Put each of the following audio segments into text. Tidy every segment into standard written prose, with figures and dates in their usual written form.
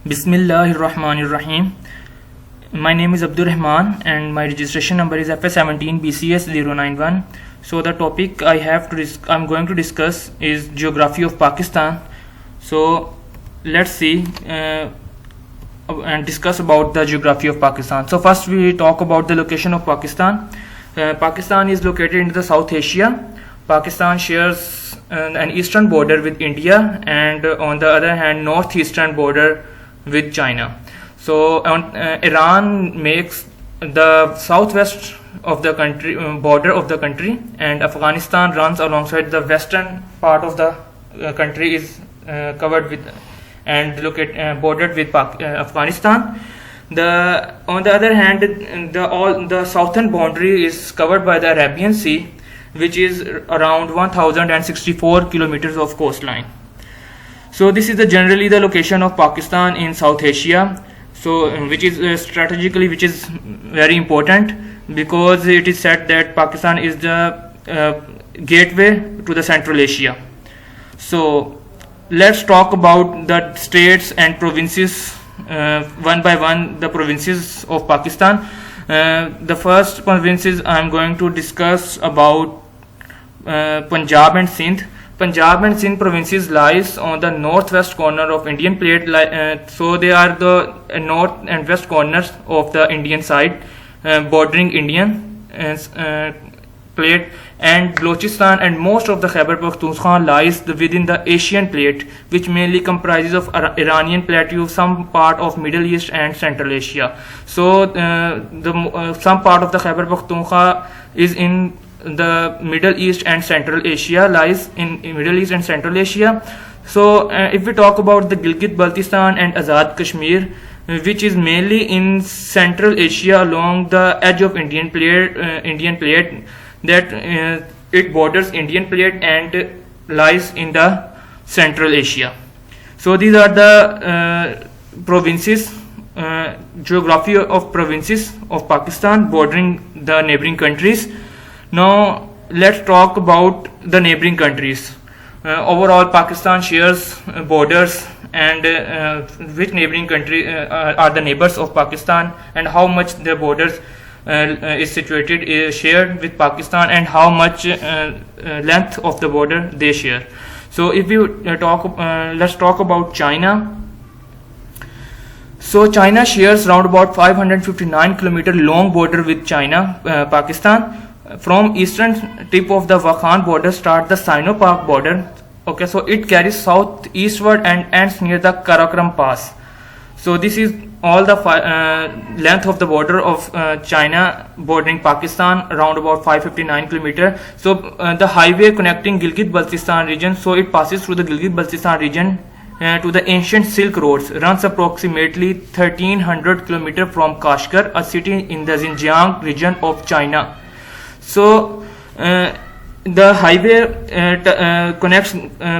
Bismillahirrahmanirrahim. My name is Abdulrehman and my registration number is FS17 BCS091. So the topic I'm going to discuss is geography of Pakistan. So let's see and discuss about the geography of Pakistan. So first we talk about the location of Pakistan. Pakistan is located in the South Asia. Pakistan shares an eastern border with India and on the other hand northeastern border with China. So Iran makes the southwest of the country border of the country, and Afghanistan runs alongside the western part of the country is covered with and bordered with Afghanistan. On the other hand, the southern boundary is covered by the Arabian Sea, which is around 1064 kilometers of coastline. So this is generally the location of Pakistan in South Asia. So which is strategically very important, because it is said that Pakistan is the gateway to the Central Asia. So let's talk about the states and provinces one by one, the provinces of Pakistan. The first provinces I'm going to discuss about Punjab and Sindh. Punjab and Sindh provinces lies on the northwest corner of Indian plate, so they are the north and west corners of the Indian side, bordering Indian plate, and Balochistan and most of the Khyber Pakhtunkhwa lies within the Asian plate, which mainly comprises of Iranian plateau, some part of Middle East and Central Asia. So some part of the Khyber Pakhtunkhwa is in the Middle East and Central Asia, lies in Middle East and Central Asia. So if we talk about the Gilgit-Baltistan and Azad Kashmir, which is mainly in Central Asia along the edge of Indian plate, that it borders Indian plate and lies in the Central Asia. So these are the provinces, geography of provinces of Pakistan bordering the neighboring countries. Now let's talk about the neighboring countries. Overall, Pakistan shares borders, and which neighboring country are the neighbors of Pakistan, and how much their borders is shared with Pakistan, and how much length of the border they share. So if you let's talk about China. So China shares around about 559 kilometer long border with Pakistan. From eastern tip of the Wakhan border start the Sino-Pak border. Okay, so it carries southeastward and ends near the Karakoram Pass. So this is all the length of the border of China bordering Pakistan, around about 559 kilometer. So the highway connecting Gilgit-Baltistan region, so it passes through the Gilgit-Baltistan region to the ancient Silk Roads, runs approximately 1300 kilometer from Kashgar, a city in the Xinjiang region of China. So the highway connects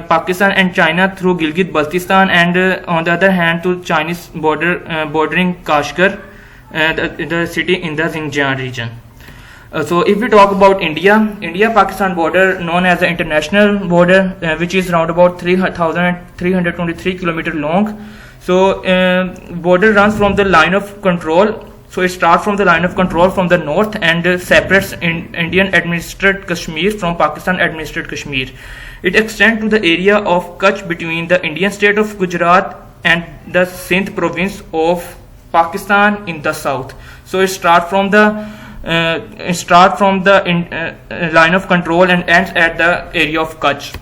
Pakistan and China through Gilgit-Baltistan, and on the other hand to Chinese border bordering Kashgar, the city in the Xinjiang region. So if we talk about India-Pakistan border, known as the international border, which is around about 3,323 kilometer long. So border runs from the line of control. So it starts from the line of control from the north and separates Indian administered Kashmir from Pakistan administered Kashmir. It extends to the area of Kutch between the Indian state of Gujarat and the Sindh province of Pakistan in the south. So it starts from the line of control and ends at the area of Kutch.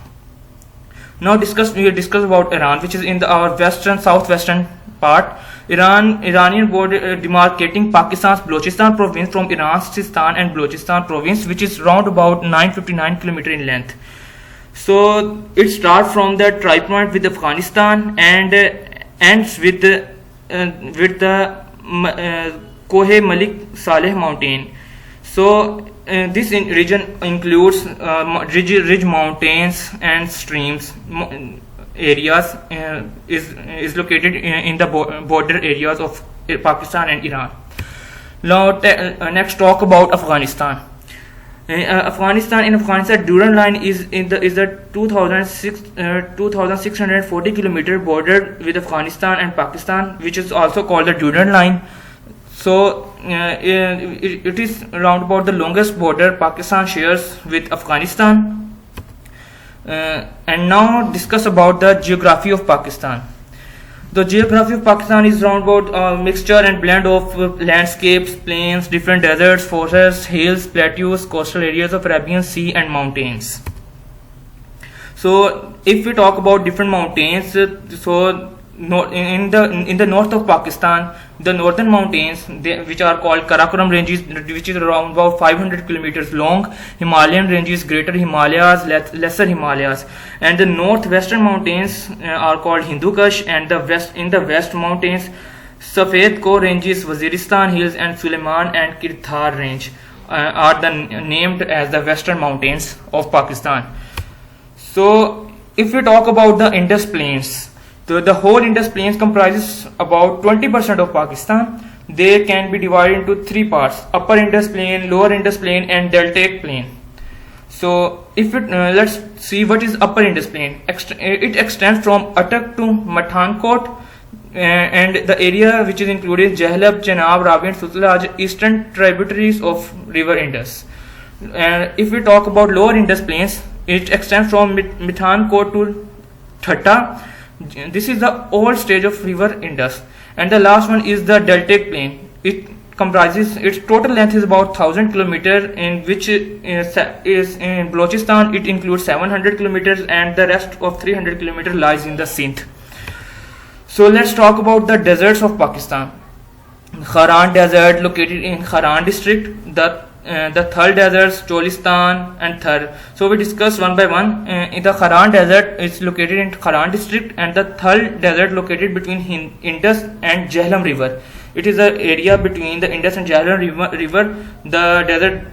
Now we discuss about Iran, which is in our southwestern part. Iranian border demarcating Pakistan's Balochistan province from Iran's Sistan and Balochistan province, which is round about 959 kilometer in length. So it starts from the tri-point with Afghanistan and ends with the Kohe Malik Saleh mountain. So this region includes ridge mountains and streams areas, is located in the border areas of Pakistan and Iran. Now next talk about Afghanistan. In Afghanistan, Durand line is the 2,640 kilometer border with Afghanistan and Pakistan, which is also called the Durand line. So it is around about the longest border Pakistan shares with Afghanistan. And now discuss about the geography of Pakistan. The geography of Pakistan is around about a mixture and blend of landscapes, plains, different deserts, forests, hills, plateaus, coastal areas of Arabian Sea and mountains. So if we talk about different mountains, in the north of Pakistan, the northern mountains, which are called Karakoram ranges, which is around about 500 kilometers long, Himalayan ranges, Greater Himalayas, Lesser Himalayas, and the northwestern mountains are called Hindu Kush, and in the west mountains, Safed Ko ranges, Waziristan Hills, and Suleiman and Kirthar range are named as the western mountains of Pakistan. So if we talk about the Indus Plains, the whole Indus Plains comprises about 20% of Pakistan. They can be divided into three parts: Upper Indus Plain, Lower Indus Plain, and Deltaic Plain. So if let's see what is Upper Indus Plain. It extends from Attock to Mathankot, and the area which is included Jahlab, Chenab, Ravi, and Sutlej, eastern tributaries of River Indus. And if we talk about Lower Indus Plains, it extends from Mathankot to Thatta. This is the old stage of River Indus. And the last one is the Deltaic Plain. Its total length is about 1000 kilometers, in which is in Balochistan it includes 700 kilometers, and the rest of 300 kilometers lies in the Sindh. So let's talk about the deserts of Pakistan. Kharan Desert, located in Kharan district, the Thar deserts, Cholistan and Thar. So we discuss one by one. In the Kharan desert is located in Kharan district, and the Thar desert located between Indus and Jhelum river. It is the area between the Indus and Jhelum river. The desert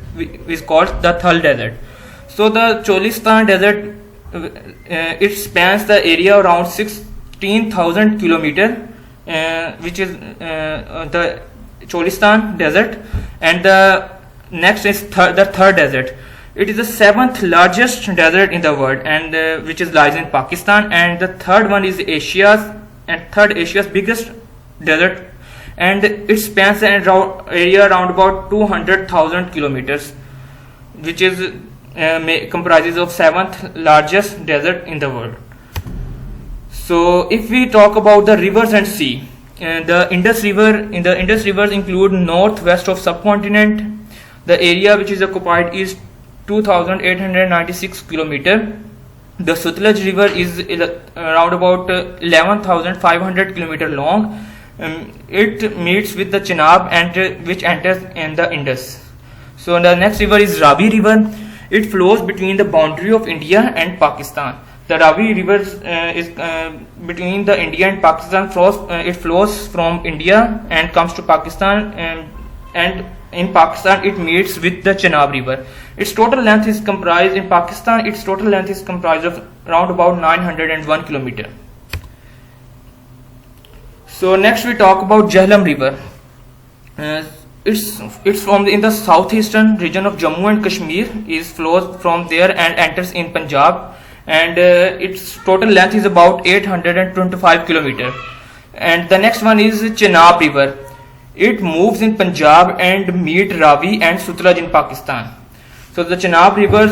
is called the Thar desert. So the Cholistan desert, it spans the area around 16,000 kilometers, which is the Cholistan desert. And the next is the Thar desert. It is the 7th largest desert in the world, and which lies in Pakistan. And the third one is Asia's biggest desert, and it spans an area around about 200,000 kilometers, which is comprises of 7th largest desert in the world. So if we talk about the rivers and sea, the Indus rivers include northwest of subcontinent. The area which is occupied is 2,896 kilometers. The Sutlej river is around about 11,500 kilometers long. It meets with the Chenab, and which enters in the Indus. So the next river is Ravi river. It flows between the boundary of India and Pakistan. The Ravi river is between the India and Pakistan. It flows from India and comes to Pakistan, and in Pakistan it meets with the Chenab river. Its total length is comprised of around about 901 kilometers. So next we talk about Jhelum river. It's from in the southeastern region of Jammu and Kashmir. It flows from there and enters in Punjab, and its total length is about 825 kilometers. And the next one is Chenab river. It moves in Punjab and meet Ravi and Sutlej in Pakistan. So the Chenab river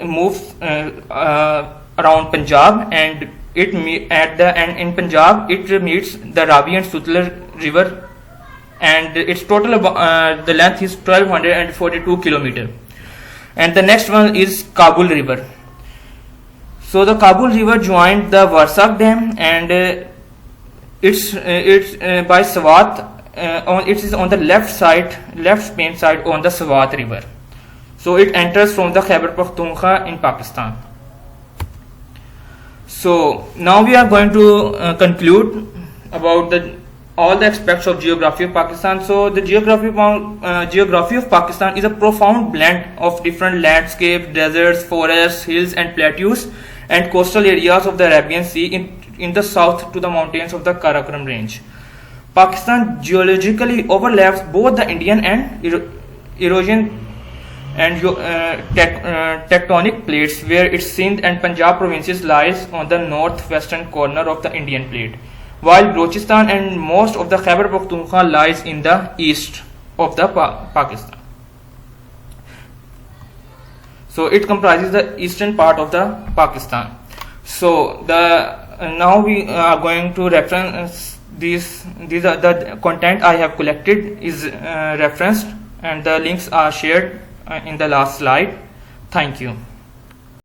moves around Punjab, and in Punjab it meets the Ravi and Sutlej river, and its total the length is 1242 kilometers. And the next one is Kabul river. So the Kabul river joined the Varsak dam, and it's by Swat. It is on the left Spain side on the Swat river. So it enters from the Khyber Pakhtunkhwa in Pakistan. So now we are going to conclude about all the aspects of geography of Pakistan. So the geography of Pakistan is a profound blend of different landscapes, deserts, forests, hills and plateaus, and coastal areas of the Arabian Sea in the south to the mountains of the Karakoram range. Pakistan geologically overlaps both the Indian and Eurasian and tectonic plates, where its Sindh and Punjab provinces lies on the northwestern corner of the Indian plate, while Balochistan and most of the Khyber Pakhtunkhwa lies in the east of the Pakistan. So it comprises the eastern part of the Pakistan. So now we are going to reference these are the content I have collected is referenced, and the links are shared in the last slide. Thank you.